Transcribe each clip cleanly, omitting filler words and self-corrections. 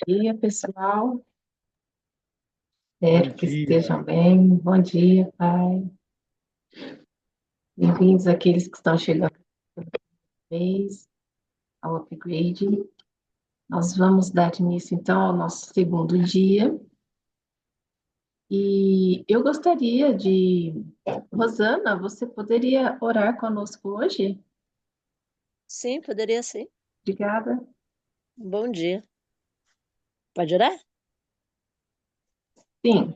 Dia, pessoal. Bom Espero que dia. estejam bem. Bom dia, Pai. Bem-vindos àqueles que estão chegando pela vez ao upgrade. Nós vamos dar início, então, ao nosso segundo dia. E eu gostaria de... Rosana, você poderia orar conosco hoje? Sim, poderia sim. Obrigada. Bom dia. Pode orar? Sim,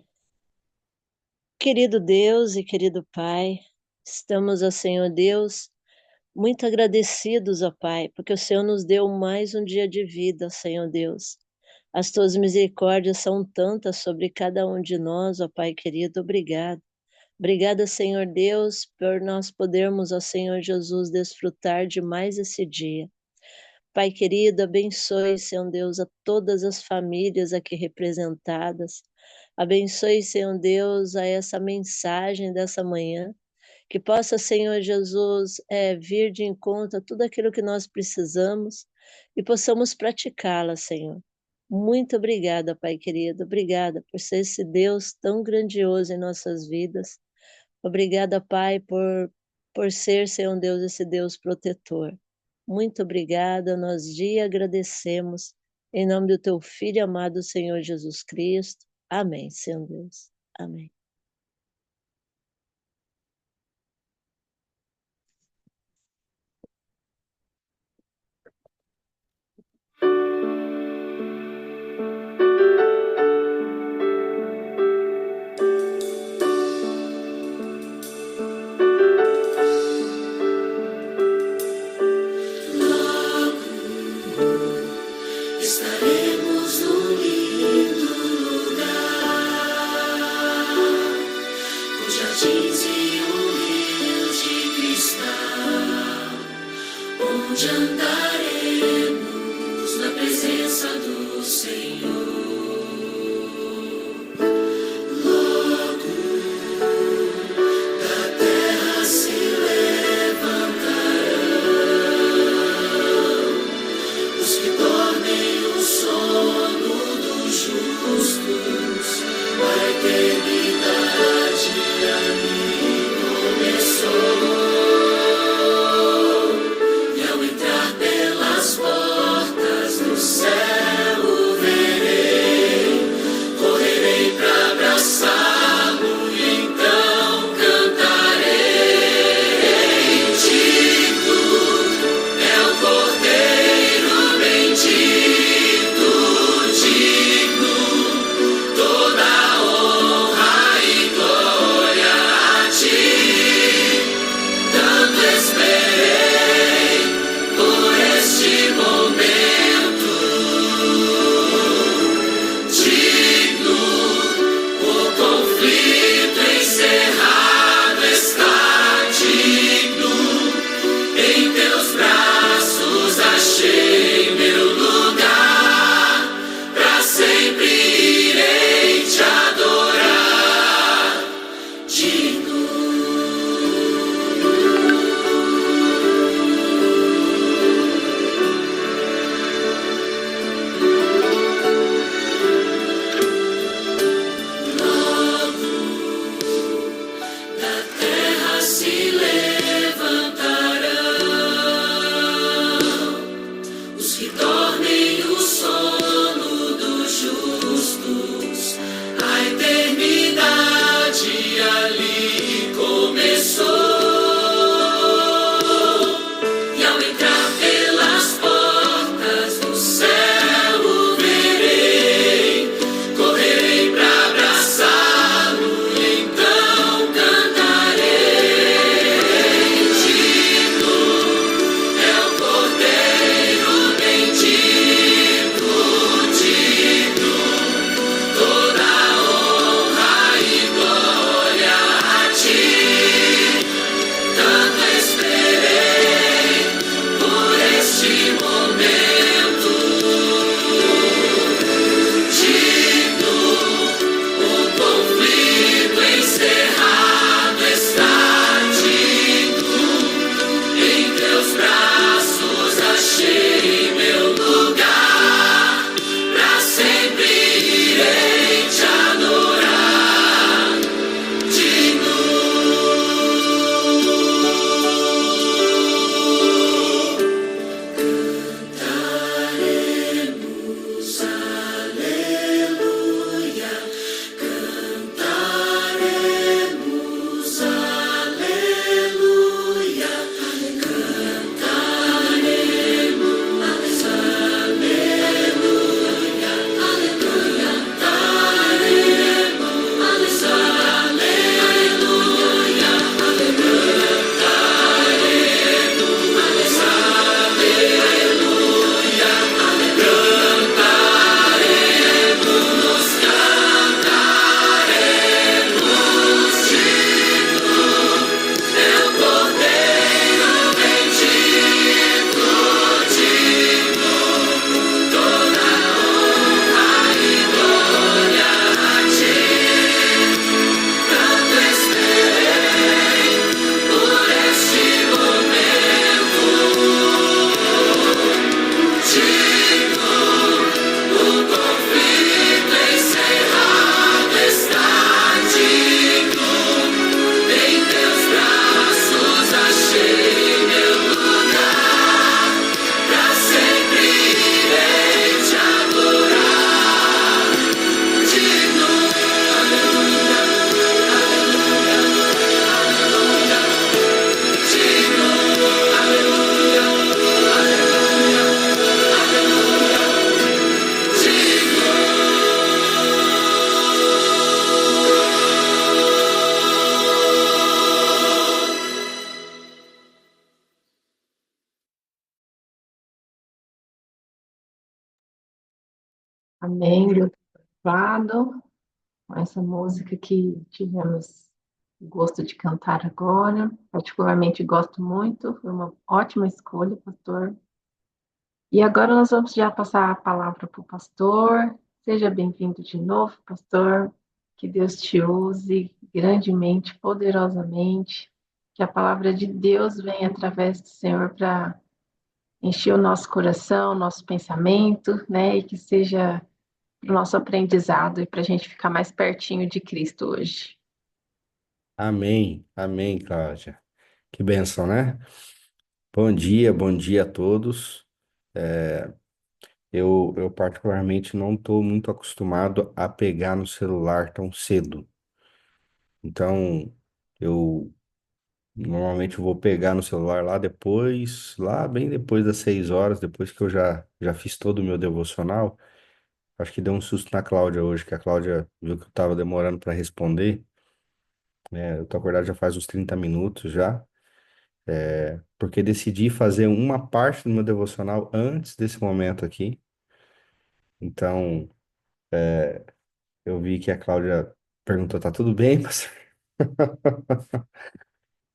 Querido Deus e querido Pai, estamos, ó Senhor Deus, muito agradecidos, ó Pai, porque o Senhor nos deu mais um dia de vida, ó Senhor Deus. As tuas misericórdias são tantas sobre cada um de nós, ó Pai querido, obrigado. Obrigada, Senhor Deus, por nós podermos, ó Senhor Jesus, desfrutar de mais esse dia. Pai querido, abençoe, Senhor Deus, a todas as famílias aqui representadas. Abençoe, Senhor Deus, a essa mensagem dessa manhã. Que possa, Senhor Jesus, vir de encontro a tudo aquilo que nós precisamos e possamos praticá-la, Senhor. Muito obrigada, Pai querido. Obrigada por ser esse Deus tão grandioso em nossas vidas. Obrigada, Pai, por ser, Senhor Deus, esse Deus protetor. Muito obrigada, nós te agradecemos. Em nome do teu Filho amado, Senhor Jesus Cristo. Amém, Senhor Deus. Amém. Estaremos num lindo lugar. Amém. Deus louvado. Com essa música que tivemos o gosto de cantar agora. Particularmente gosto muito. Foi uma ótima escolha, pastor. E agora nós vamos já passar a palavra para o pastor. Seja bem-vindo de novo, pastor. Que Deus te use grandemente, poderosamente. Que a palavra de Deus venha através do Senhor para encher o nosso coração, nosso pensamento, né? E que seja para o nosso aprendizado e para a gente ficar mais pertinho de Cristo hoje. Amém, amém, Cláudia. Que bênção, né? Bom dia a todos. Eu particularmente não estou muito acostumado a pegar no celular tão cedo. Então, eu normalmente vou pegar no celular lá depois, lá bem depois das 6 horas, depois que eu já fiz todo o meu devocional. Acho que deu um susto na Cláudia hoje, que a Cláudia viu que eu estava demorando para responder. Eu tô acordado já faz uns 30 minutos já. Porque decidi fazer uma parte do meu devocional antes desse momento aqui. Então, eu vi que a Cláudia perguntou: tá tudo bem, pastor?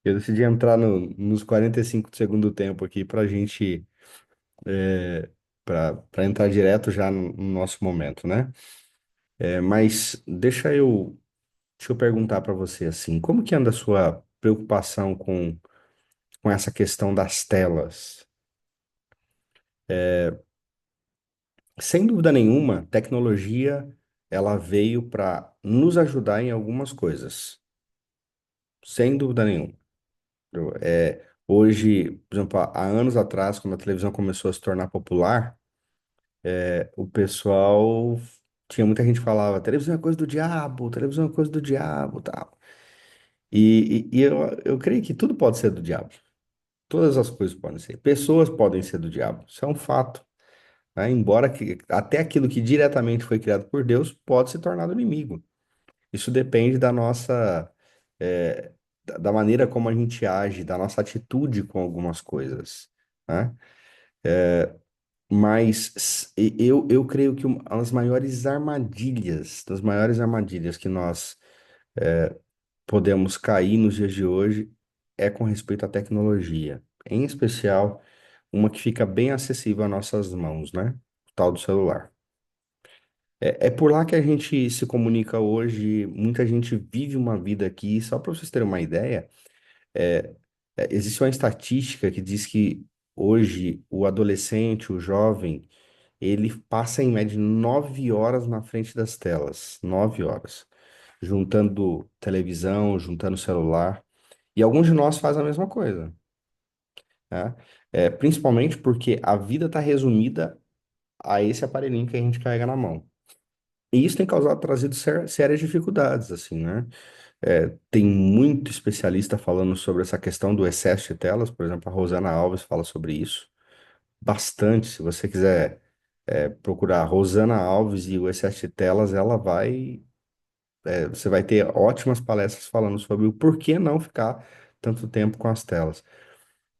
Eu decidi entrar nos 45 do segundo tempo aqui para gente, para entrar direto já no nosso momento, né? Mas deixa eu perguntar para você assim: como que anda a sua preocupação com essa questão das telas? Sem dúvida nenhuma, tecnologia ela veio para nos ajudar em algumas coisas. Sem dúvida nenhuma. Hoje, por exemplo, há anos atrás, quando a televisão começou a se tornar popular, o pessoal tinha muita gente que falava, televisão é coisa do diabo, televisão é coisa do diabo, tal. E eu creio que tudo pode ser do diabo. Todas as coisas podem ser. Pessoas podem ser do diabo. Isso é um fato, né? Embora até aquilo que diretamente foi criado por Deus pode se tornar do inimigo. Isso depende da nossa, da maneira como a gente age, da nossa atitude com algumas coisas, né? Mas eu creio que uma das maiores armadilhas que nós podemos cair nos dias de hoje é com respeito à tecnologia. Em especial, uma que fica bem acessível às nossas mãos, né? O tal do celular. É por lá que a gente se comunica hoje, muita gente vive uma vida aqui, só para vocês terem uma ideia. É, existe uma estatística que diz que hoje o adolescente, o jovem, ele passa em média 9 horas na frente das telas, 9 horas, juntando televisão, juntando celular, e alguns de nós fazem a mesma coisa, né? Principalmente porque a vida está resumida a esse aparelhinho que a gente carrega na mão. E isso tem causado, trazido sérias dificuldades, assim, né? Tem muito especialista falando sobre essa questão do excesso de telas, por exemplo, a Rosana Alves fala sobre isso bastante. Se você quiser, procurar Rosana Alves e o excesso de telas, você vai ter ótimas palestras falando sobre o porquê não ficar tanto tempo com as telas.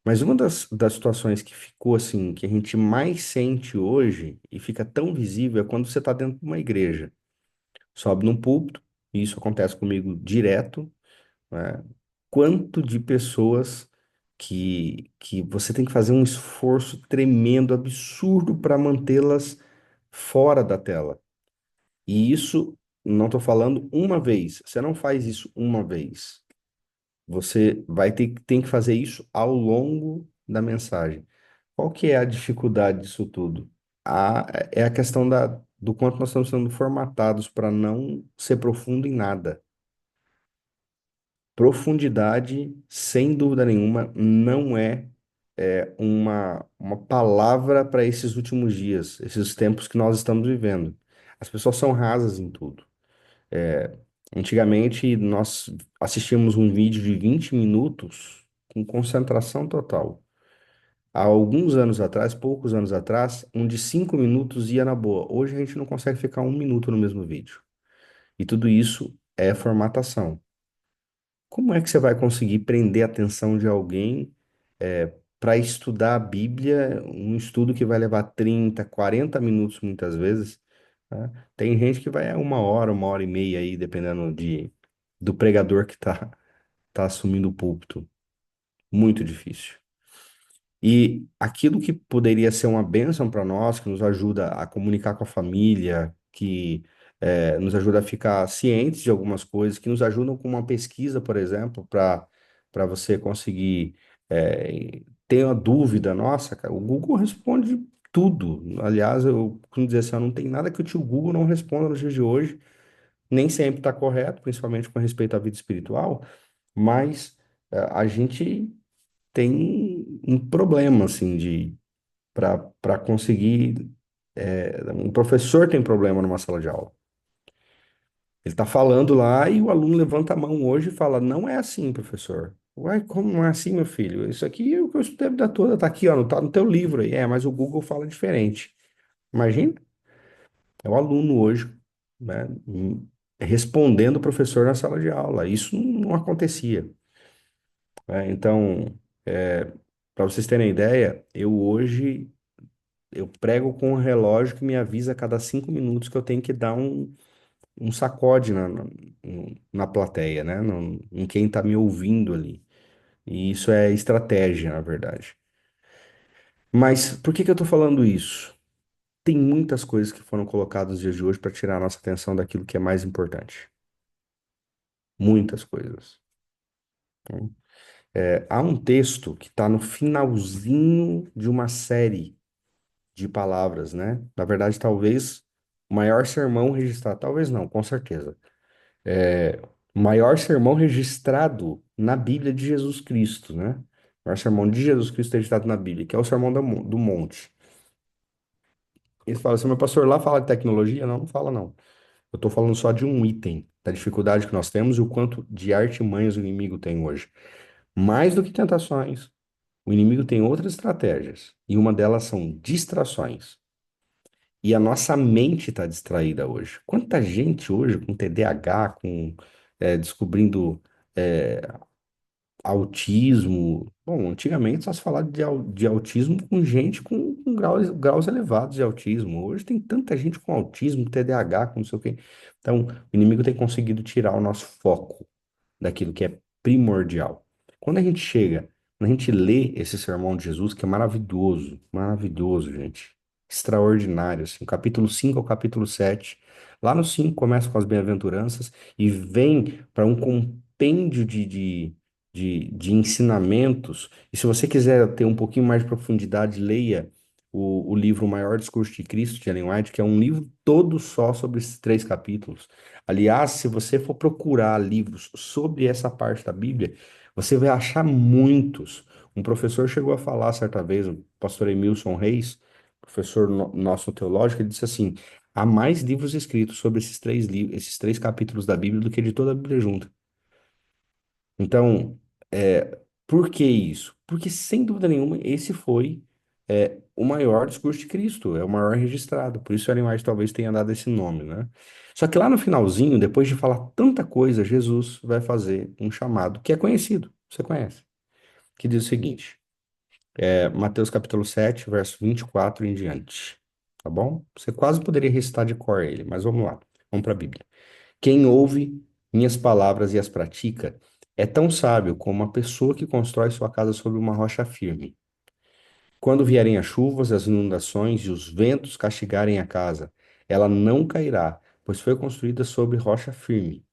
Mas uma das situações que ficou assim, que a gente mais sente hoje e fica tão visível é quando você está dentro de uma igreja. Sobe num púlpito, e isso acontece comigo direto, né? Quanto de pessoas que você tem que fazer um esforço tremendo, absurdo para mantê-las fora da tela. E isso, não estou falando uma vez, você não faz isso uma vez. Você tem que fazer isso ao longo da mensagem. Qual que é a dificuldade disso tudo? É a questão do quanto nós estamos sendo formatados para não ser profundo em nada. Profundidade, sem dúvida nenhuma, não é uma palavra para esses últimos dias, esses tempos que nós estamos vivendo. As pessoas são rasas em tudo. Antigamente, nós assistíamos um vídeo de 20 minutos com concentração total. Há alguns anos atrás, poucos anos atrás, um de 5 minutos ia na boa. Hoje a gente não consegue ficar um minuto no mesmo vídeo. E tudo isso é formatação. Como é que você vai conseguir prender a atenção de alguém para estudar a Bíblia, um estudo que vai levar 30, 40 minutos muitas vezes? Né? Tem gente que vai a 1 hora e meia aí, dependendo do pregador que tá assumindo o púlpito. Muito difícil. E aquilo que poderia ser uma bênção para nós, que nos ajuda a comunicar com a família, que nos ajuda a ficar cientes de algumas coisas, que nos ajudam com uma pesquisa, por exemplo, para você conseguir ter uma dúvida. Nossa, cara, o Google responde tudo. Aliás, eu costumo dizer assim, ó, não tem nada que o tio Google não responda nos dias de hoje. Nem sempre está correto, principalmente com respeito à vida espiritual, mas a gente tem um problema, assim, para conseguir. Um professor tem problema numa sala de aula. Ele está falando lá e o aluno levanta a mão hoje e fala: Não é assim, professor. Uai, como não é assim, meu filho? Isso aqui é o que eu estudei a vida toda, tá aqui, ó, tá no teu livro aí. Mas o Google fala diferente. Imagina, é o aluno hoje, né, respondendo o professor na sala de aula. Isso não acontecia. Né? Então, para vocês terem ideia, eu prego com um relógio que me avisa a cada 5 minutos que eu tenho que dar um sacode na plateia, né? Em quem está me ouvindo ali. E isso é estratégia, na verdade. Mas por que que eu estou falando isso? Tem muitas coisas que foram colocadas nos dias de hoje para tirar a nossa atenção daquilo que é mais importante. Muitas coisas. Então, há um texto que está no finalzinho de uma série de palavras, né? Na verdade, talvez o maior sermão registrado, talvez não, com certeza. O maior sermão registrado na Bíblia de Jesus Cristo, né? O maior sermão de Jesus Cristo registrado na Bíblia, que é o Sermão do Monte. Ele fala assim, meu pastor, lá fala de tecnologia? Não, não fala não. Eu estou falando só de um item da dificuldade que nós temos e o quanto de artimanhas o inimigo tem hoje. Mais do que tentações, o inimigo tem outras estratégias, e uma delas são distrações. E a nossa mente está distraída hoje. Quanta gente hoje com TDAH, descobrindo é, autismo. Bom, antigamente só se falava de autismo com gente com graus elevados de autismo. Hoje tem tanta gente com autismo, TDAH, com não sei o quê. Então, o inimigo tem conseguido tirar o nosso foco daquilo que é primordial. Quando a gente chega, quando a gente lê esse sermão de Jesus, que é maravilhoso, maravilhoso, gente, extraordinário, assim, o capítulo 5 ao capítulo 7, lá no 5 começa com as bem-aventuranças e vem para um compêndio de ensinamentos, e se você quiser ter um pouquinho mais de profundidade, leia o livro O Maior Discurso de Cristo, de Ellen White, que é um livro todo só sobre esses 3 capítulos. Aliás, se você for procurar livros sobre essa parte da Bíblia, você vai achar muitos. Um professor chegou a falar certa vez, o pastor Emilson Reis, professor nosso teológico, ele disse assim: há mais livros escritos sobre esses 3 capítulos da Bíblia do que de toda a Bíblia junta. Então, por que isso? Porque, sem dúvida nenhuma, esse foi o maior discurso de Cristo, é o maior registrado. Por isso, Ellen White talvez tenha dado esse nome, né? Só que lá no finalzinho, depois de falar tanta coisa, Jesus vai fazer um chamado que é conhecido, você conhece, que diz o seguinte, Mateus capítulo 7, verso 24 em diante, tá bom? Você quase poderia recitar de cor ele, mas vamos lá, vamos para a Bíblia. Quem ouve minhas palavras e as pratica é tão sábio como a pessoa que constrói sua casa sobre uma rocha firme. Quando vierem as chuvas, as inundações e os ventos castigarem a casa, ela não cairá, pois foi construída sobre rocha firme.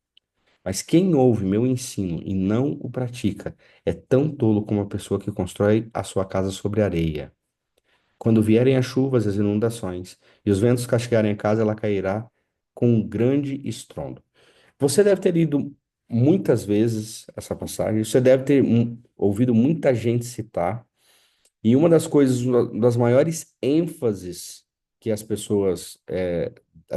Mas quem ouve meu ensino e não o pratica é tão tolo como a pessoa que constrói a sua casa sobre areia. Quando vierem as chuvas, as inundações e os ventos castigarem a casa, ela cairá com um grande estrondo. Você deve ter lido muitas vezes essa passagem, você deve ter ouvido muita gente citar, e uma das coisas, uma das maiores ênfases que as pessoas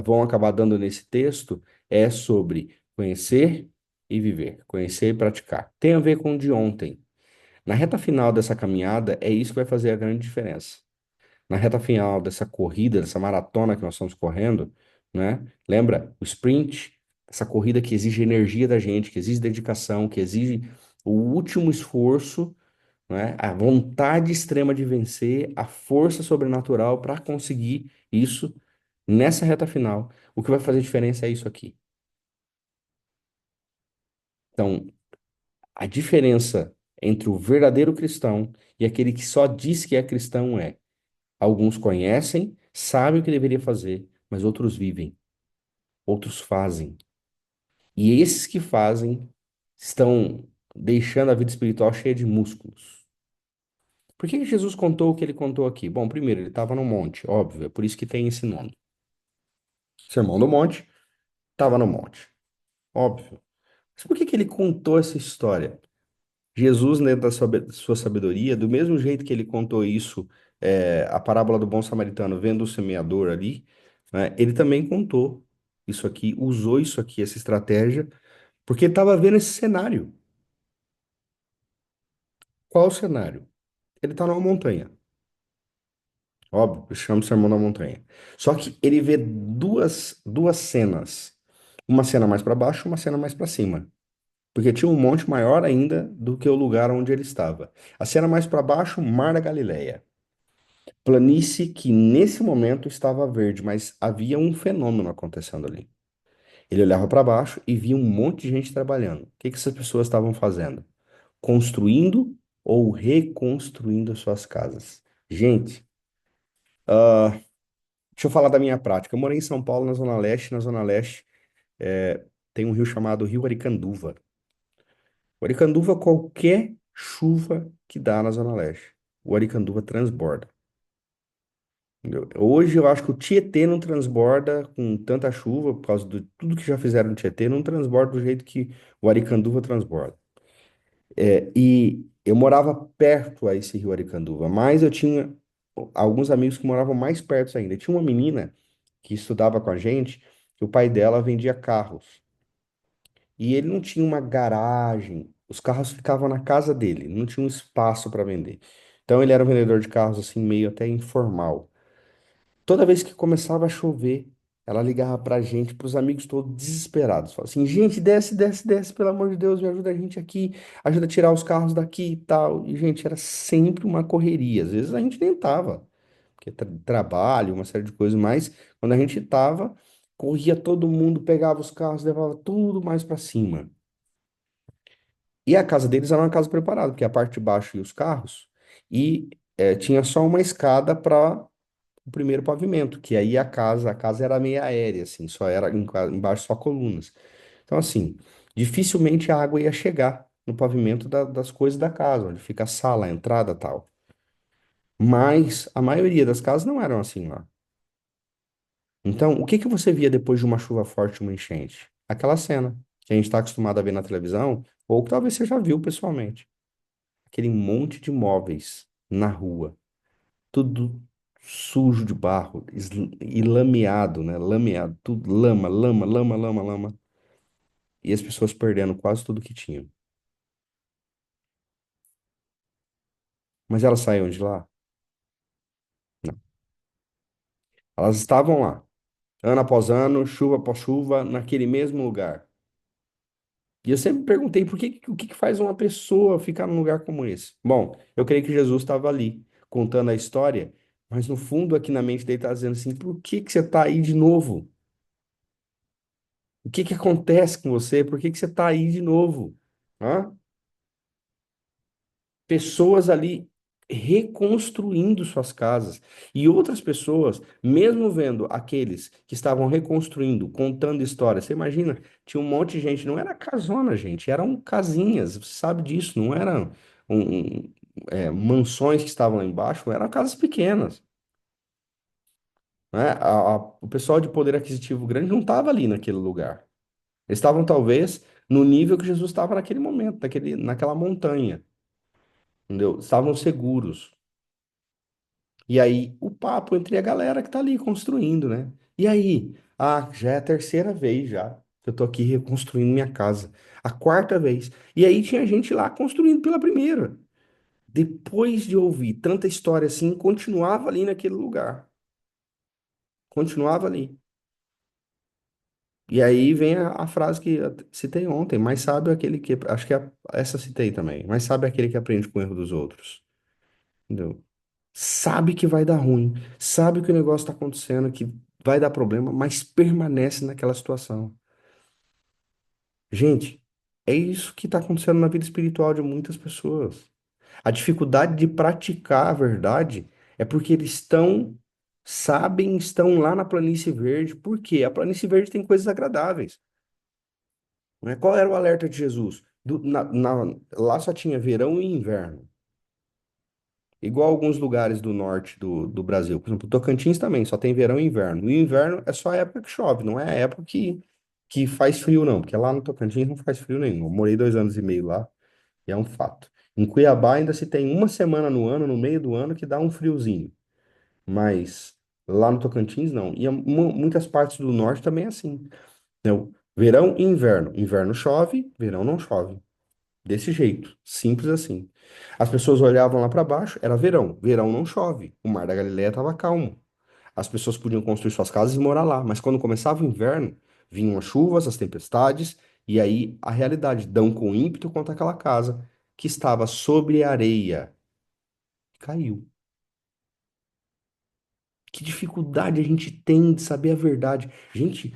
vão acabar dando nesse texto é sobre conhecer e viver, conhecer e praticar. Tem a ver com o de ontem. Na reta final dessa caminhada, é isso que vai fazer a grande diferença. Na reta final dessa corrida, dessa maratona que nós estamos correndo, né? Lembra? O sprint, essa corrida que exige energia da gente, que exige dedicação, que exige o último esforço, né? A vontade extrema de vencer, a força sobrenatural para conseguir isso. Nessa reta final, o que vai fazer diferença é isso aqui. Então, a diferença entre o verdadeiro cristão e aquele que só diz que é cristão é: alguns conhecem, sabem o que deveria fazer, mas outros vivem, outros fazem. E esses que fazem estão deixando a vida espiritual cheia de músculos. Por que que Jesus contou o que ele contou aqui? Bom, primeiro, ele estava no monte, óbvio, é por isso que tem esse nome. Sermão do Monte, estava no monte, óbvio. Mas por que que ele contou essa história? Jesus, dentro da sua sabedoria, do mesmo jeito que ele contou isso, a parábola do bom samaritano, vendo o semeador ali, né, ele também contou isso aqui, usou isso aqui, essa estratégia, porque ele estava vendo esse cenário. Qual o cenário? Ele está numa montanha, óbvio, chama o Sermão da Montanha. Só que ele vê duas cenas, uma cena mais para baixo, uma cena mais para cima. Porque tinha um monte maior ainda do que o lugar onde ele estava. A cena mais para baixo, Mar da Galileia. Planície que nesse momento estava verde, mas havia um fenômeno acontecendo ali. Ele olhava para baixo e via um monte de gente trabalhando. O que que essas pessoas estavam fazendo? Construindo ou reconstruindo as suas casas. Gente, deixa eu falar da minha prática. Eu morei em São Paulo, na Zona Leste. Na Zona Leste, é, tem um rio chamado Rio Aricanduva. O Aricanduva, qualquer chuva que dá na Zona Leste, o Aricanduva transborda. Entendeu? Hoje eu acho que o Tietê não transborda com tanta chuva, por causa de tudo que já fizeram no Tietê, não transborda do jeito que o Aricanduva transborda. E eu morava perto a esse rio Aricanduva, mas eu tinha alguns amigos que moravam mais perto ainda. Tinha uma menina que estudava com a gente, que o pai dela vendia carros. E ele não tinha uma garagem, os carros ficavam na casa dele, não tinha um espaço para vender. Então ele era um vendedor de carros assim, meio até informal. Toda vez que começava a chover, ela ligava pra gente, pros amigos todos desesperados. Falava assim: gente, desce, desce, desce, pelo amor de Deus, me ajuda a gente aqui, ajuda a tirar os carros daqui e tal. E, gente, era sempre uma correria. Às vezes a gente nem tava, porque trabalho, uma série de coisas, mas quando a gente tava, corria todo mundo, pegava os carros, levava tudo mais pra cima. E a casa deles era uma casa preparada, porque a parte de baixo ia os carros e tinha só uma escada para o primeiro pavimento, que aí a casa era meio aérea, assim, só era embaixo só colunas. Então, assim, dificilmente a água ia chegar no pavimento das coisas da casa, onde fica a sala, a entrada, tal. Mas a maioria das casas não eram assim lá. Então, o que que você via depois de uma chuva forte, uma enchente? Aquela cena que a gente está acostumado a ver na televisão, ou que talvez você já viu pessoalmente. Aquele monte de móveis na rua, tudo sujo de barro e lameado, né? Lameado, tudo lama, lama, lama, lama, lama. E as pessoas perdendo quase tudo que tinham. Mas elas saíram de lá? Não. Elas estavam lá, ano após ano, chuva após chuva, naquele mesmo lugar. E eu sempre me perguntei o que que faz uma pessoa ficar num lugar como esse? Bom, eu creio que Jesus estava ali contando a história, mas no fundo aqui na mente dele está dizendo assim: por que que você está aí de novo? O que que acontece com você? Por que que você está aí de novo? Hã? Pessoas ali reconstruindo suas casas. E outras pessoas, mesmo vendo aqueles que estavam reconstruindo, contando histórias. Você imagina, tinha um monte de gente, não era casona, gente, eram casinhas, você sabe disso, não eram mansões que estavam lá embaixo, eram casas pequenas. Né? O pessoal de poder aquisitivo grande não estava ali naquele lugar. Eles estavam talvez no nível que Jesus estava naquele momento, naquela montanha, entendeu? Estavam seguros. E aí o papo entre a galera que tá ali construindo, né? E aí? Ah, já é a terceira vez já que eu tô aqui reconstruindo minha casa. A quarta vez. E aí tinha gente lá construindo pela primeira. Depois de ouvir tanta história assim, continuava ali naquele lugar. Continuava ali. E aí vem a frase que eu citei ontem, mais sábio é aquele que, acho que essa citei também, mais sábio é aquele que aprende com o erro dos outros, entendeu? Sabe que vai dar ruim, sabe que o negócio tá acontecendo, que vai dar problema, mas permanece naquela situação. Gente, é isso que está acontecendo na vida espiritual de muitas pessoas. A dificuldade de praticar a verdade é porque eles sabem, estão lá na planície verde. Por quê? A planície verde tem coisas agradáveis. Né? Qual era o alerta de Jesus? Lá só tinha verão e inverno. Igual alguns lugares do norte do Brasil. Por exemplo, Tocantins também, só tem verão e inverno. E o inverno é só a época que chove, não é a época que faz frio, não. Porque lá no Tocantins não faz frio nenhum. Eu morei 2 anos e meio lá e é um fato. Em Cuiabá ainda se tem uma semana no ano, no meio do ano, que dá um friozinho. Mas lá no Tocantins não. E muitas partes do norte também é assim. Né? Verão e inverno. Inverno chove, verão não chove. Desse jeito, simples assim. As pessoas olhavam lá para baixo, era verão. Verão não chove. O Mar da Galileia estava calmo. As pessoas podiam construir suas casas e morar lá. Mas quando começava o inverno, vinham as chuvas, as tempestades, e aí a realidade dão com ímpeto contra aquela casa que estava sobre areia. Caiu. Que dificuldade a gente tem de saber a verdade. Gente,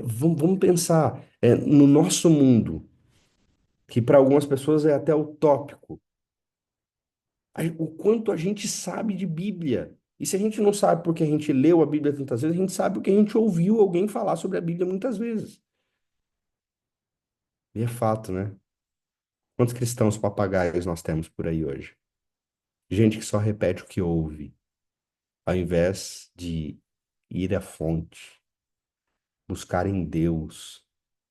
vamos pensar no nosso mundo, que para algumas pessoas é até utópico. O quanto a gente sabe de Bíblia. E se a gente não sabe porque a gente leu a Bíblia tantas vezes, a gente sabe porque a gente ouviu alguém falar sobre a Bíblia muitas vezes. E é fato, né? Quantos cristãos papagaios nós temos por aí hoje? Gente que só repete o que ouve, ao invés de ir à fonte, buscar em Deus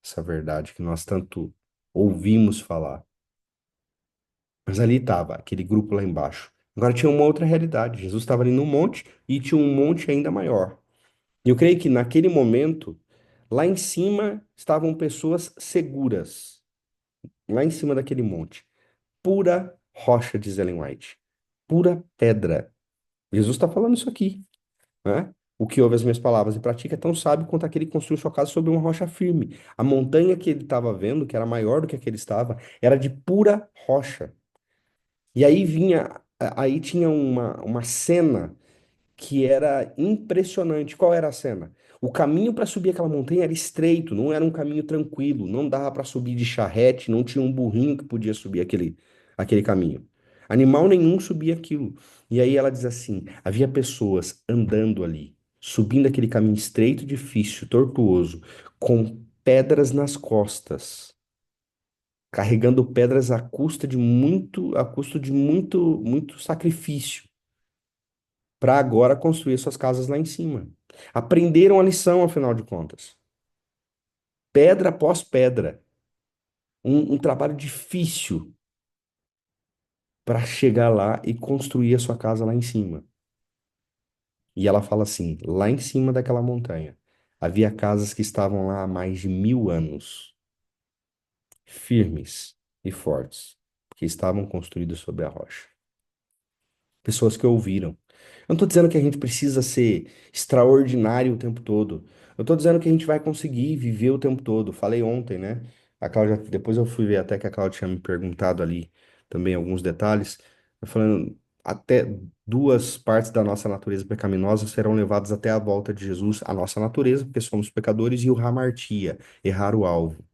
essa verdade que nós tanto ouvimos falar. Mas ali estava aquele grupo lá embaixo. Agora tinha uma outra realidade. Jesus estava ali no monte e tinha um monte ainda maior. E eu creio que naquele momento, lá em cima estavam pessoas seguras, lá em cima daquele monte. Pura rocha, diz Ellen White. Pura pedra. Jesus está falando isso aqui, né? O que ouve as minhas palavras e pratica é tão sábio quanto aquele que construiu sua casa sobre uma rocha firme. A montanha que ele estava vendo, que era maior do que aquele estava, era de pura rocha. E aí aí tinha uma cena que era impressionante. Qual era a cena? O caminho para subir aquela montanha era estreito, não era um caminho tranquilo, não dava para subir de charrete, não tinha um burrinho que podia subir aquele caminho. Animal nenhum subia aquilo. E aí ela diz assim: havia pessoas andando ali, subindo aquele caminho estreito, difícil, tortuoso, com pedras nas costas, carregando pedras a custo de muito sacrifício para agora construir suas casas lá em cima. Aprenderam a lição, afinal de contas. Pedra após pedra. Um trabalho difícil para chegar lá e construir a sua casa lá em cima. E ela fala assim: lá em cima daquela montanha, havia casas que estavam lá há mais de 1000 anos, firmes e fortes, que estavam construídas sobre a rocha. Pessoas que ouviram. Eu não estou dizendo que a gente precisa ser extraordinário o tempo todo. Eu estou dizendo que a gente vai conseguir viver o tempo todo. Falei ontem, né? A Cláudia, depois eu fui ver até que a Cláudia tinha me perguntado ali também alguns detalhes. Eu falando, até duas partes da nossa natureza pecaminosa serão levadas até a volta de Jesus, a nossa natureza, porque somos pecadores, e o hamartia, errar o alvo.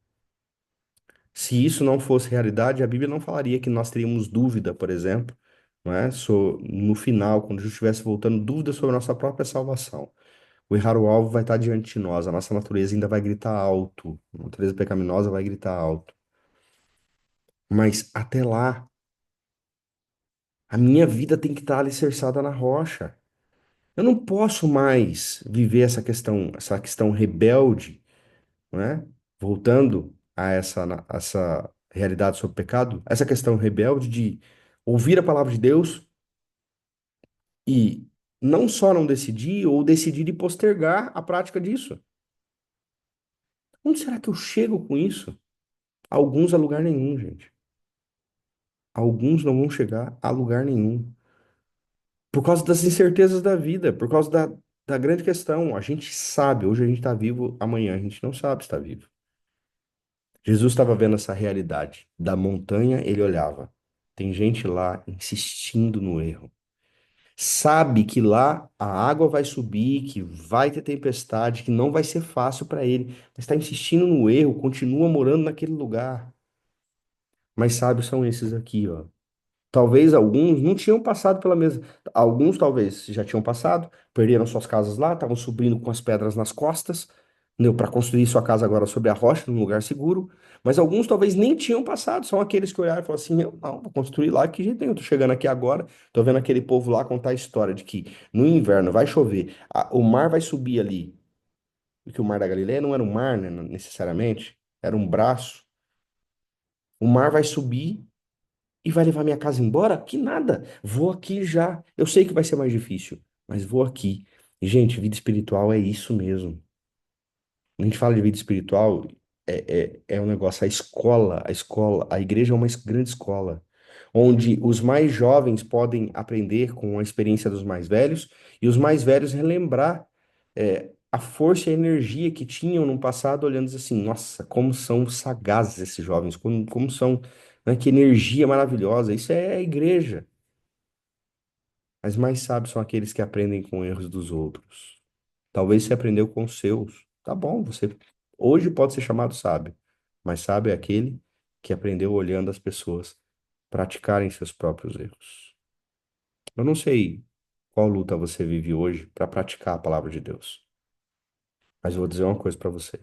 Se isso não fosse realidade, a Bíblia não falaria que nós teríamos dúvida, por exemplo, não é? No final, quando Jesus estivesse voltando, dúvida sobre a nossa própria salvação. O errar o alvo vai estar diante de nós, a nossa natureza ainda vai gritar alto, a natureza pecaminosa vai gritar alto. Mas até lá, a minha vida tem que estar alicerçada na rocha. Eu não posso mais viver essa questão rebelde, não é? Voltando a essa realidade sobre o pecado, essa questão rebelde de ouvir a palavra de Deus e não só não decidir, ou decidir e postergar a prática disso. Onde será que eu chego com isso? Alguns a lugar nenhum, gente. Alguns não vão chegar a lugar nenhum. Por causa das incertezas da vida, por causa da grande questão. A gente sabe, hoje a gente está vivo, amanhã a gente não sabe se está vivo. Jesus estava vendo essa realidade. Da montanha ele olhava. Tem gente lá insistindo no erro. Sabe que lá a água vai subir, que vai ter tempestade, que não vai ser fácil para ele, mas está insistindo no erro, continua morando naquele lugar. Mas sábios são esses aqui, ó. Talvez alguns não tinham passado pela mesma. Alguns talvez já tinham passado, perderam suas casas lá, estavam subindo com as pedras nas costas, para construir sua casa agora sobre a rocha, num lugar seguro. Mas alguns talvez nem tinham passado, são aqueles que olharam e falaram assim: eu não, vou construir lá, que jeito nenhum, tô chegando aqui agora, tô vendo aquele povo lá contar a história de que no inverno vai chover, o mar vai subir ali, porque o mar da Galileia não era um mar, né, necessariamente, era um braço. O mar vai subir e vai levar minha casa embora? Que nada. Vou aqui já. Eu sei que vai ser mais difícil, mas vou aqui. E, gente, vida espiritual é isso mesmo. A gente fala de vida espiritual, é um negócio, a igreja é uma grande escola, onde os mais jovens podem aprender com a experiência dos mais velhos, e os mais velhos relembrar a força e a energia que tinham no passado, olhando assim, nossa, como são sagazes esses jovens, como são, né, que energia maravilhosa. Isso é a igreja. Mas mais sábios são aqueles que aprendem com erros dos outros. Talvez você aprendeu com os seus. Tá bom, você hoje pode ser chamado sábio, mas sábio é aquele que aprendeu olhando as pessoas praticarem seus próprios erros. Eu não sei qual luta você vive hoje para praticar a palavra de Deus, mas eu vou dizer uma coisa para você.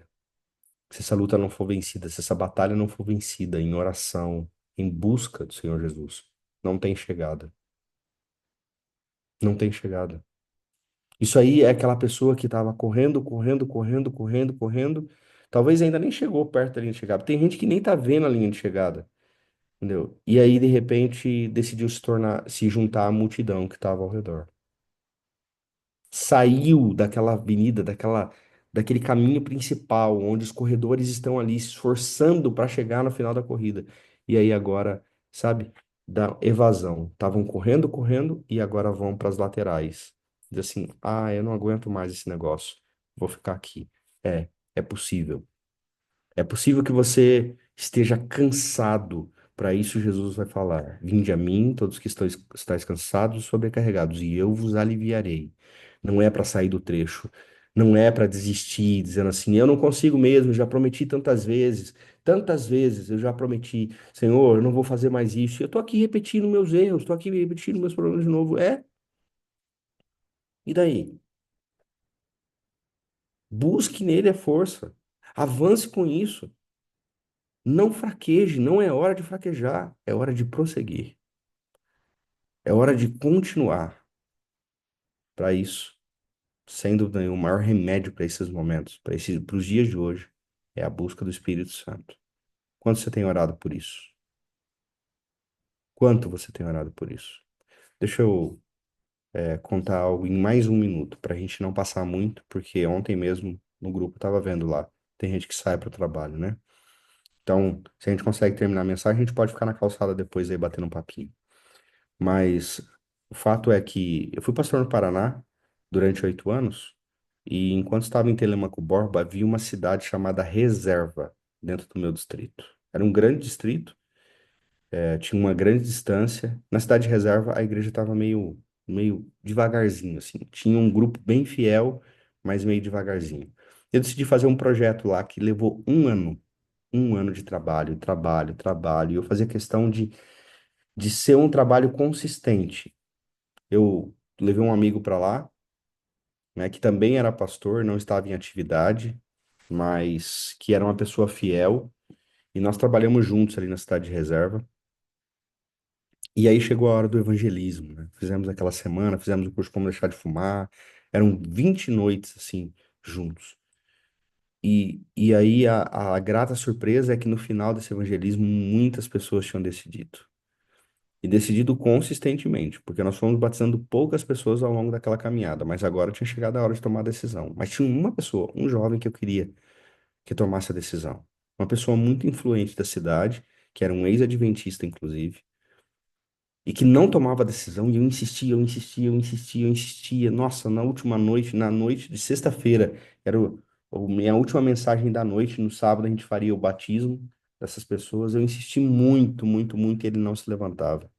Se essa luta não for vencida, se essa batalha não for vencida em oração, em busca do Senhor Jesus, não tem chegada. Não tem chegada. Isso aí é aquela pessoa que estava correndo, correndo, correndo, correndo, correndo. Talvez ainda nem chegou perto da linha de chegada. Tem gente que nem tá vendo a linha de chegada, entendeu? E aí, de repente, decidiu se juntar à multidão que estava ao redor. Saiu daquela avenida, daquele caminho principal, onde os corredores estão ali se esforçando para chegar no final da corrida. E aí agora, sabe, da evasão. Estavam correndo, correndo e agora vão para as laterais. Diz assim: ah, eu não aguento mais esse negócio. Vou ficar aqui. É, é possível. É possível que você esteja cansado. Para isso, Jesus vai falar: vinde a mim, todos que estáis cansados e sobrecarregados, e eu vos aliviarei. Não é para sair do trecho, não é para desistir, dizendo assim: eu não consigo mesmo, já prometi tantas vezes eu já prometi, Senhor, eu não vou fazer mais isso. Eu estou aqui repetindo meus erros, estou aqui repetindo meus problemas de novo. E daí? Busque nele a força, avance com isso. Não fraqueje, não é hora de fraquejar, é hora de prosseguir. É hora de continuar. Para isso, sem dúvida nenhuma, o maior remédio para esses momentos, para os dias de hoje, é a busca do Espírito Santo. Quanto você tem orado por isso? Quanto você tem orado por isso? Deixa eu contar algo em mais um minuto, para a gente não passar muito, porque ontem mesmo no grupo eu estava vendo lá, tem gente que sai para o trabalho, né? Então, se a gente consegue terminar a mensagem, a gente pode ficar na calçada depois aí batendo um papinho. Mas o fato é que eu fui pastor no Paraná durante 8 anos e enquanto estava em Telemaco Borba, havia uma cidade chamada Reserva dentro do meu distrito. Era um grande distrito, tinha uma grande distância. Na cidade de Reserva, a igreja estava meio devagarzinho, assim. Tinha um grupo bem fiel, mas meio devagarzinho. Eu decidi fazer um projeto lá que levou um ano de trabalho, trabalho, trabalho. E eu fazia questão de ser um trabalho consistente. Eu levei um amigo para lá, né, que também era pastor, não estava em atividade, mas que era uma pessoa fiel, e nós trabalhamos juntos ali na cidade de Reserva. E aí chegou a hora do evangelismo, né? Fizemos aquela semana, fizemos o curso Como Deixar de Fumar, eram 20 noites, assim, juntos. E aí a grata surpresa é que no final desse evangelismo muitas pessoas tinham decidido. E decidido consistentemente, porque nós fomos batizando poucas pessoas ao longo daquela caminhada, mas agora tinha chegado a hora de tomar a decisão. Mas tinha uma pessoa, um jovem que eu queria que tomasse a decisão. Uma pessoa muito influente da cidade, que era um ex-adventista, inclusive, e que não tomava a decisão, e eu insistia, eu insistia, eu insistia, eu insistia. Nossa, na última noite, na noite de sexta-feira, era minha última mensagem da noite, no sábado a gente faria o batismo dessas pessoas. Eu insisti muito, muito, muito, e ele não se levantava.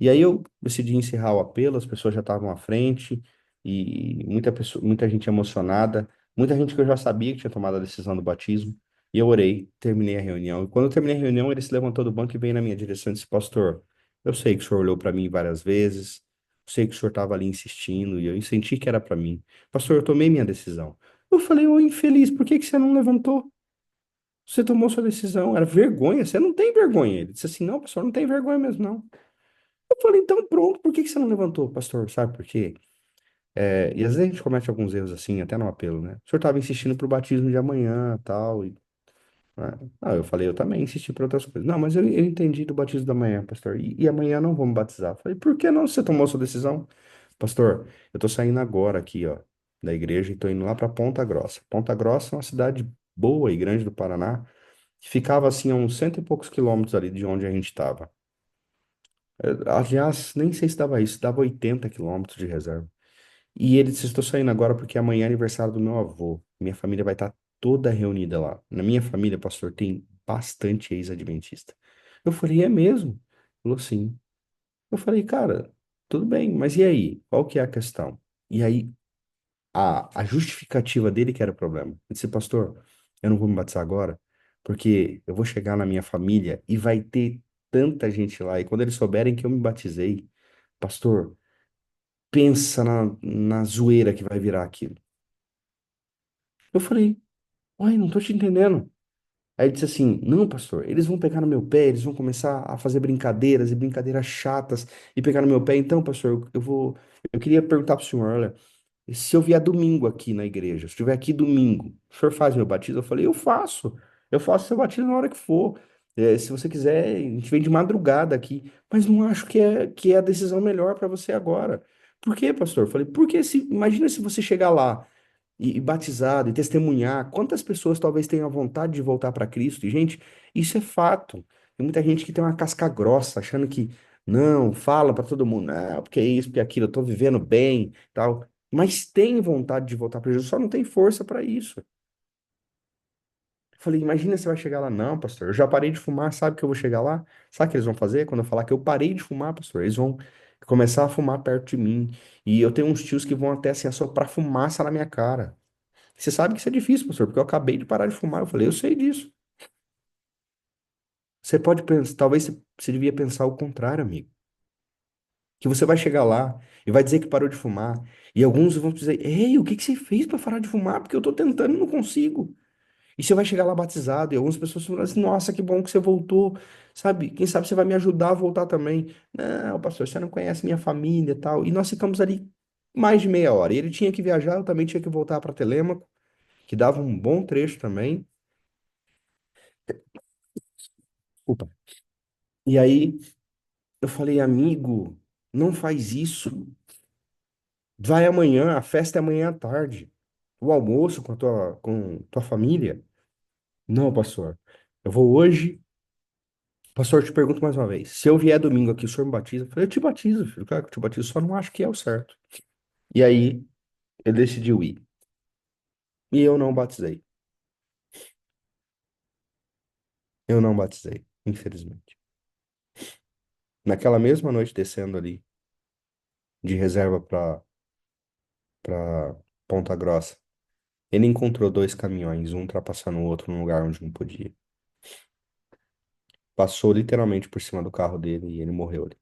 E aí eu decidi encerrar o apelo, as pessoas já estavam à frente, e muita gente emocionada, muita gente que eu já sabia que tinha tomado a decisão do batismo, e eu orei, terminei a reunião. E quando eu terminei a reunião, ele se levantou do banco e veio na minha direção e disse, pastor, eu sei que o senhor olhou para mim várias vezes, eu sei que o senhor estava ali insistindo, e eu senti que era para mim. Pastor, eu tomei minha decisão. Eu falei, ô infeliz, por que que você não levantou? Você tomou sua decisão, era vergonha, você não tem vergonha. Ele disse assim, não, pastor, não tem vergonha mesmo, não. Eu falei, então pronto, por que que você não levantou, pastor? Sabe por quê? E às vezes a gente comete alguns erros assim, até no apelo, né? O senhor estava insistindo pro batismo de amanhã, tal, né? Ah, eu falei, eu também insisti para outras coisas. Não, mas eu entendi do batismo da manhã, pastor, e amanhã não vou me batizar. Eu falei, por que não? Você tomou sua decisão? Pastor, eu tô saindo agora aqui, ó, da igreja e tô indo lá para Ponta Grossa. Ponta Grossa é uma cidade boa e grande do Paraná, que ficava assim a uns cento e poucos quilômetros ali de onde a gente estava. Aliás, nem sei se dava isso, dava 80 quilômetros de reserva. E ele disse, estou saindo agora porque amanhã é aniversário do meu avô. Minha família vai estar toda reunida lá. Na minha família, pastor, tem bastante ex-adventista. Eu falei, é mesmo? Ele falou, sim. Eu falei, cara, tudo bem, mas e aí? Qual que é a questão? E aí, a justificativa dele que era o problema. Ele disse, pastor, eu não vou me batizar agora, porque eu vou chegar na minha família e vai ter tanta gente lá. E quando eles souberem que eu me batizei, pastor, pensa na zoeira que vai virar aquilo. Eu falei, uai, não tô te entendendo. Aí ele disse assim, não, pastor, eles vão pegar no meu pé, eles vão começar a fazer brincadeiras e brincadeiras chatas e pegar no meu pé. Então, pastor, eu queria perguntar pro senhor, olha, e se eu vier domingo aqui na igreja, se eu estiver aqui domingo, o senhor faz meu batismo? Eu falei, eu faço. Eu faço seu batismo na hora que for. Se você quiser, a gente vem de madrugada aqui. Mas não acho que é a decisão melhor para você agora. Por quê, pastor? Eu falei, porque imagina se você chegar lá e batizado e testemunhar, quantas pessoas talvez tenham a vontade de voltar para Cristo? E, gente, isso é fato. Tem muita gente que tem uma casca grossa, achando que não, fala para todo mundo, não, porque é isso, porque é aquilo, eu tô vivendo bem, tal. Mas tem vontade de voltar para Jesus, só não tem força para isso. Eu falei, imagina você vai chegar lá, não, pastor, eu já parei de fumar, sabe que eu vou chegar lá? Sabe o que eles vão fazer quando eu falar que eu parei de fumar, pastor? Eles vão começar a fumar perto de mim. E eu tenho uns tios que vão até assim assoprar fumaça na minha cara. Você sabe que isso é difícil, pastor, porque eu acabei de parar de fumar. Eu falei, eu sei disso. Você pode pensar, talvez você devia pensar o contrário, amigo. Que você vai chegar lá e vai dizer que parou de fumar. E alguns vão dizer, ei, o que que você fez para parar de fumar? Porque eu tô tentando e não consigo. E você vai chegar lá batizado, e algumas pessoas vão falar assim, nossa, que bom que você voltou, sabe? Quem sabe você vai me ajudar a voltar também. Não, pastor, você não conhece minha família e tal. E nós ficamos ali mais de meia hora. E ele tinha que viajar, eu também tinha que voltar para Telêmaco, que dava um bom trecho também. Desculpa. E aí eu falei, amigo, não faz isso. Vai amanhã, a festa é amanhã à tarde. O almoço com tua família. Não, pastor. Eu vou hoje. Pastor, eu te pergunto mais uma vez. Se eu vier domingo aqui, o senhor me batiza? Eu falei, eu te batizo, filho. Claro que eu te batizo, só não acho que é o certo. E aí, ele decidiu ir. E eu não batizei. Eu não batizei, infelizmente. Naquela mesma noite, descendo ali, de reserva para Ponta Grossa, ele encontrou dois caminhões, um ultrapassando o outro num lugar onde não podia. Passou literalmente por cima do carro dele e ele morreu ali.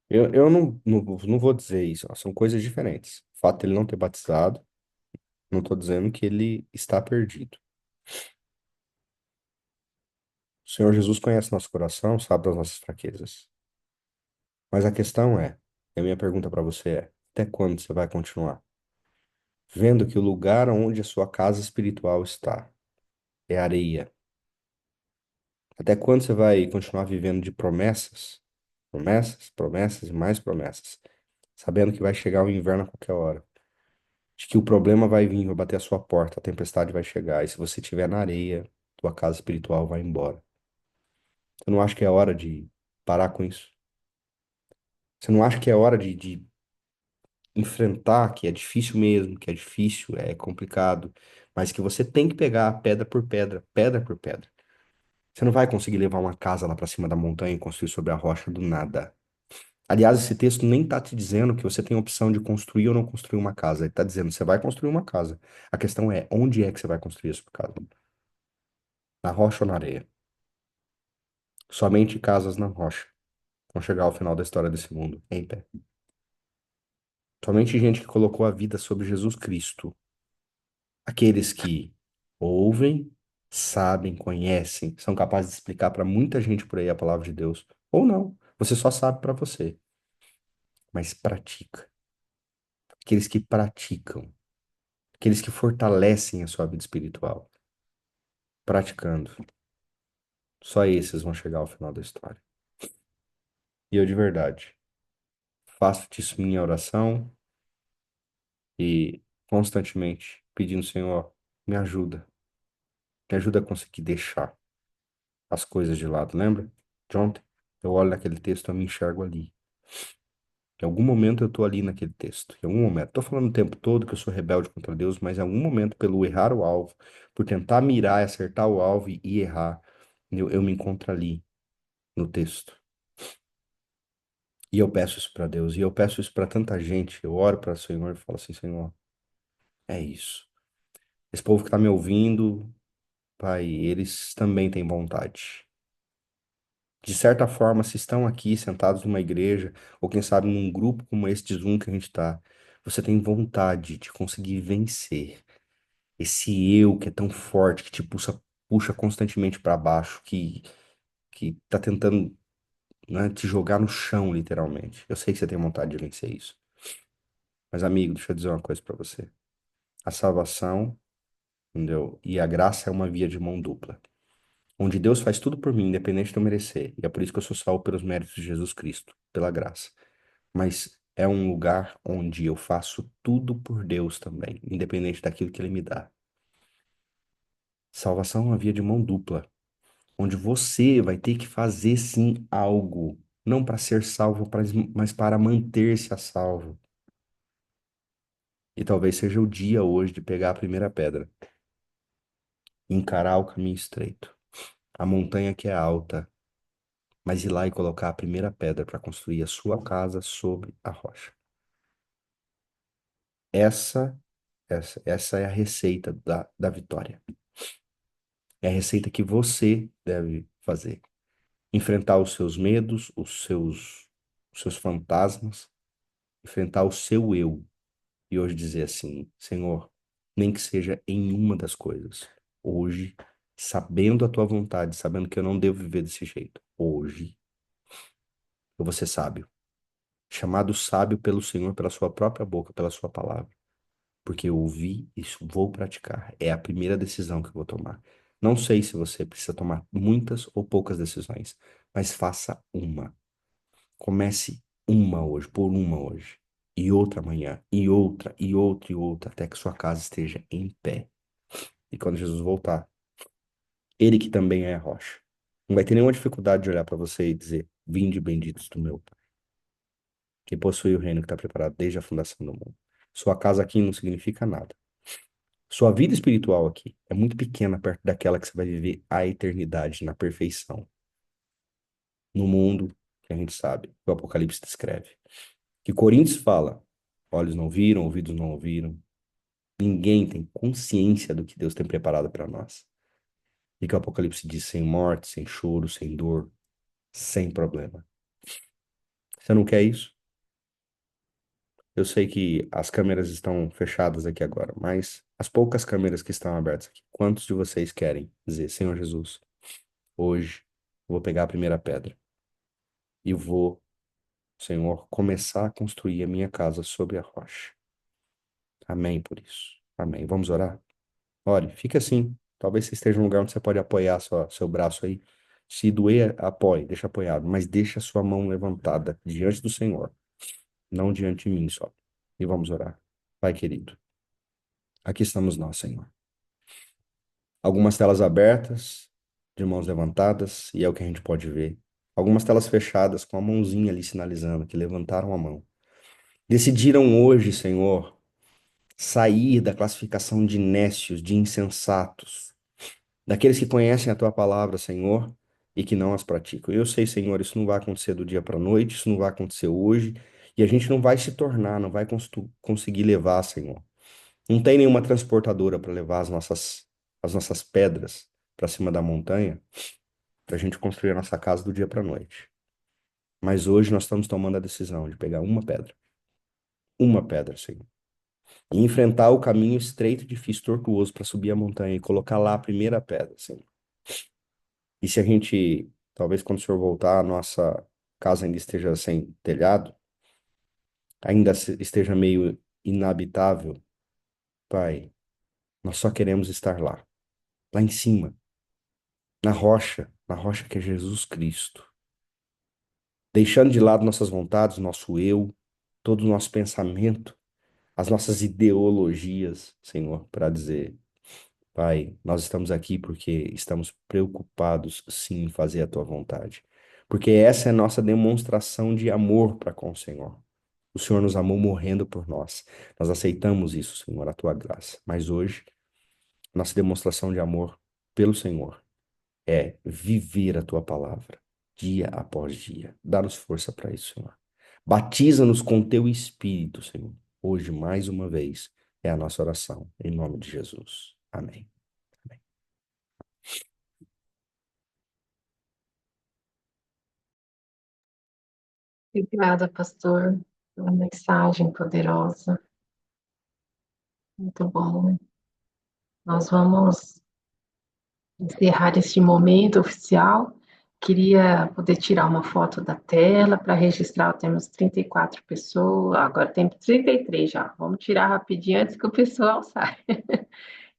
Eu não vou dizer isso, ó, são coisas diferentes. O fato de ele não ter batizado, não estou dizendo que ele está perdido. O Senhor Jesus conhece nosso coração, sabe das nossas fraquezas. Mas a questão é, e a minha pergunta para você é, até quando você vai continuar? Vendo que o lugar onde a sua casa espiritual está é areia. Até quando você vai continuar vivendo de promessas? Promessas, promessas e mais promessas. Sabendo que vai chegar o inverno a qualquer hora. De que o problema vai vir, vai bater a sua porta, a tempestade vai chegar. E se você estiver na areia, tua casa espiritual vai embora. Você não acha que é hora de parar com isso? Você não acha que é hora de enfrentar, que é difícil mesmo, que é difícil, é complicado, mas que você tem que pegar pedra por pedra, pedra por pedra. Você não vai conseguir levar uma casa lá para cima da montanha e construir sobre a rocha do nada. Aliás, esse texto nem está te dizendo que você tem a opção de construir ou não construir uma casa. Ele está dizendo que você vai construir uma casa. A questão é, onde é que você vai construir essa casa? Na rocha ou na areia? Somente casas na rocha vão chegar ao final da história desse mundo, em pé. Somente gente que colocou a vida sobre Jesus Cristo. Aqueles que ouvem, sabem, conhecem, são capazes de explicar para muita gente por aí a palavra de Deus. Ou não, você só sabe para você, mas pratica. Aqueles que praticam, aqueles que fortalecem a sua vida espiritual, praticando. Só esses vão chegar ao final da história. E eu de verdade faço disso minha oração e constantemente pedindo, Senhor, me ajuda a conseguir deixar as coisas de lado. Lembra de ontem? Eu olho naquele texto, eu me enxergo ali. Em algum momento eu tô ali naquele texto. Em algum momento. Tô falando o tempo todo que eu sou rebelde contra Deus, mas em algum momento, pelo errar o alvo, por tentar mirar e acertar o alvo e errar, eu me encontro ali no texto. E eu peço isso para Deus, e eu peço isso para tanta gente. Eu oro para o Senhor e falo assim, Senhor, é isso. Esse povo que está me ouvindo, Pai, eles também têm vontade. De certa forma, se estão aqui sentados numa igreja, ou quem sabe num grupo como esse de Zoom que a gente está, você tem vontade de conseguir vencer esse eu que é tão forte, que te puxa constantemente para baixo, que tá tentando, né, te jogar no chão, literalmente. Eu sei que você tem vontade de vencer isso. Mas, amigo, deixa eu dizer uma coisa para você. A salvação, entendeu? E a graça é uma via de mão dupla. Onde Deus faz tudo por mim, independente de eu merecer. E é por isso que eu sou salvo pelos méritos de Jesus Cristo, pela graça. Mas é um lugar onde eu faço tudo por Deus também, independente daquilo que Ele me dá. Salvação é uma via de mão dupla, onde você vai ter que fazer sim algo, não para ser salvo, mas para manter-se a salvo. E talvez seja o dia hoje de pegar a primeira pedra, encarar o caminho estreito, a montanha que é alta, mas ir lá e colocar a primeira pedra para construir a sua casa sobre a rocha. Essa, essa é a receita da vitória. É a receita que você deve fazer. Enfrentar os seus medos, os seus fantasmas, enfrentar o seu eu. E hoje dizer assim, Senhor, nem que seja em uma das coisas. Hoje, sabendo a tua vontade, sabendo que eu não devo viver desse jeito. Hoje, eu vou ser sábio. Chamado sábio pelo Senhor, pela sua própria boca, pela sua palavra. Porque eu ouvi e vou praticar. É a primeira decisão que eu vou tomar. Não sei se você precisa tomar muitas ou poucas decisões, mas faça uma. Comece uma hoje, por uma hoje, e outra amanhã, e outra, e outra, e outra, até que sua casa esteja em pé. E quando Jesus voltar, ele que também é a rocha, não vai ter nenhuma dificuldade de olhar para você e dizer: Vinde benditos do meu Pai, que possui o reino que está preparado desde a fundação do mundo. Sua casa aqui não significa nada. Sua vida espiritual aqui é muito pequena perto daquela que você vai viver a eternidade na perfeição, no mundo que a gente sabe, que o Apocalipse descreve. Que Coríntios fala: olhos não viram, ouvidos não ouviram. Ninguém tem consciência do que Deus tem preparado para nós. E que o Apocalipse diz: sem morte, sem choro, sem dor, sem problema. Você não quer isso? Eu sei que as câmeras estão fechadas aqui agora, mas as poucas câmeras que estão abertas aqui, quantos de vocês querem dizer: Senhor Jesus, hoje eu vou pegar a primeira pedra e vou, Senhor, começar a construir a minha casa sobre a rocha? Amém por isso. Amém. Vamos orar? Ore, fica assim. Talvez você esteja em um lugar onde você pode apoiar seu braço aí. Se doer, apoie, deixa apoiado, mas deixa a sua mão levantada diante do Senhor, não diante de mim só. E vamos orar. Pai querido, aqui estamos nós, Senhor. Algumas telas abertas, de mãos levantadas, e é o que a gente pode ver. Algumas telas fechadas, com a mãozinha ali sinalizando que levantaram a mão. Decidiram hoje, Senhor, sair da classificação de nécios, de insensatos, daqueles que conhecem a tua palavra, Senhor, e que não as praticam. Eu sei, Senhor, isso não vai acontecer do dia para a noite, isso não vai acontecer hoje, e a gente não vai se tornar, não vai conseguir levar, Senhor. Não tem nenhuma transportadora para levar as nossas pedras para cima da montanha, para a gente construir a nossa casa do dia para a noite. Mas hoje nós estamos tomando a decisão de pegar uma pedra, Senhor, e enfrentar o caminho estreito, difícil, tortuoso para subir a montanha e colocar lá a primeira pedra, Senhor. E se a gente, talvez quando o Senhor voltar, a nossa casa ainda esteja sem telhado, ainda esteja meio inabitável, Pai, nós só queremos estar lá em cima, na rocha que é Jesus Cristo, deixando de lado nossas vontades, nosso eu, todo o nosso pensamento, as nossas ideologias, Senhor, para dizer, Pai, nós estamos aqui porque estamos preocupados, sim, em fazer a tua vontade. Porque essa é a nossa demonstração de amor para com o Senhor. O Senhor nos amou morrendo por nós. Nós aceitamos isso, Senhor, a tua graça. Mas hoje, nossa demonstração de amor pelo Senhor é viver a tua palavra, dia após dia. Dá-nos força para isso, Senhor. Batiza-nos com teu Espírito, Senhor. Hoje, mais uma vez, é a nossa oração. Em nome de Jesus. Amém. Amém. Obrigada, pastor, pela mensagem poderosa. Muito bom. Nós vamos encerrar este momento oficial. Queria poder tirar uma foto da tela para registrar. Temos 34 pessoas, agora tem 33 já. Vamos tirar rapidinho antes que o pessoal saia.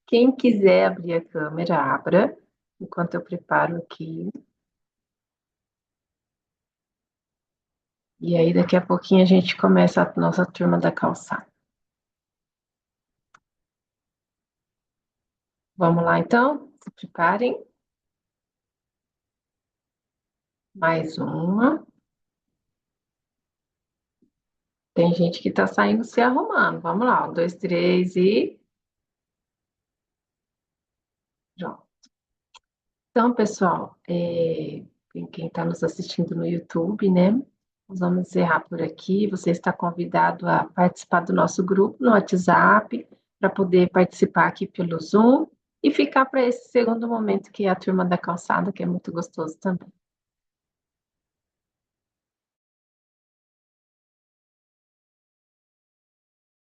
Quem quiser abrir a câmera, abra, enquanto eu preparo aqui. E aí, daqui a pouquinho, a gente começa a nossa turma da calçada. Vamos lá, então? Se preparem. Mais uma. Tem gente que está saindo se arrumando. Vamos lá, 1, 2, 3 e. Pronto. Então, pessoal, quem está nos assistindo no YouTube, né? Nós vamos encerrar por aqui. Você está convidado a participar do nosso grupo no WhatsApp, para poder participar aqui pelo Zoom e ficar para esse segundo momento, que é a turma da calçada, que é muito gostoso também.